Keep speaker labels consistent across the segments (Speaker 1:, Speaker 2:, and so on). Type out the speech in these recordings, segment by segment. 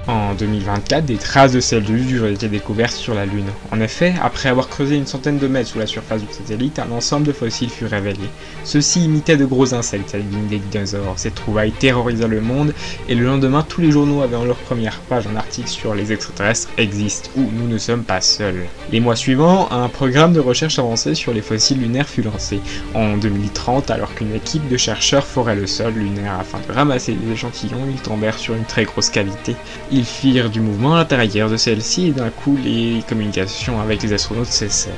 Speaker 1: En 2024, des traces de cellules ont été découvertes sur la Lune. En effet, après avoir creusé une centaine de mètres sous la surface du satellite, un ensemble de fossiles fut révélé. Ceux-ci imitaient de gros insectes, alignés des dinosaures. Ces trouvailles terrorisaient le monde, et le lendemain, tous les journaux avaient en leur première page un article sur les extraterrestres existent, ou nous ne sommes pas seuls. Les mois suivants, un programme de recherche avancé sur les fossiles lunaires fut lancé. En 2030, alors qu'une équipe de chercheurs forait le sol lunaire afin de ramasser des échantillons, ils tombèrent sur une très grosse cavité. Ils firent du mouvement à l'intérieur de celle-ci et d'un coup les communications avec les astronautes cessèrent.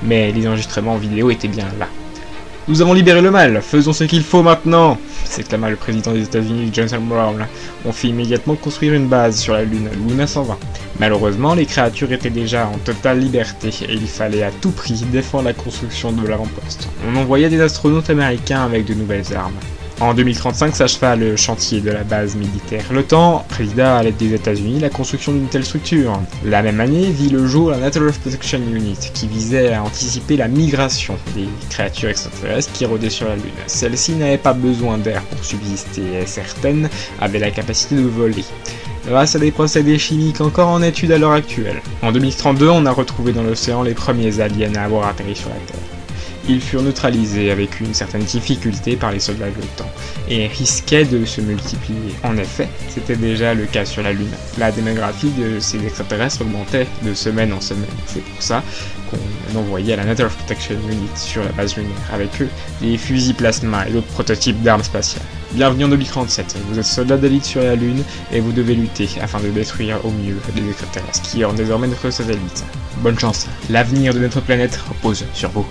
Speaker 1: Mais les enregistrements vidéo étaient bien là. « Nous avons libéré le mal, faisons ce qu'il faut maintenant !» s'exclama le président des États-Unis, Johnson Brown. On fit immédiatement construire une base sur la Lune, Luna 120. Malheureusement, les créatures étaient déjà en totale liberté et il fallait à tout prix défendre la construction de l'avant-poste. On envoyait des astronautes américains avec de nouvelles armes. En 2035 s'acheva le chantier de la base militaire. L'OTAN présida à l'aide des États-Unis la construction d'une telle structure. La même année vit le jour la National Protection Unit, qui visait à anticiper la migration des créatures extraterrestres qui rôdaient sur la Lune. Celles-ci n'avaient pas besoin d'air pour subsister et certaines avaient la capacité de voler, grâce à des procédés chimiques encore en étude à l'heure actuelle. En 2032, on a retrouvé dans l'océan les premiers aliens à avoir atterri sur la Terre. Ils furent neutralisés avec une certaine difficulté par les soldats de l'OTAN et risquaient de se multiplier. En effet, c'était déjà le cas sur la Lune. La démographie de ces extraterrestres augmentait de semaine en semaine. C'est pour ça qu'on envoyait à la National Protection Unit sur la base lunaire, avec eux des fusils plasma et d'autres prototypes d'armes spatiales. Bienvenue en 2037, vous êtes soldat d'élite sur la Lune et vous devez lutter afin de détruire au mieux les extraterrestres qui ornent désormais notre satellite. Bonne chance, l'avenir de notre planète repose sur vous.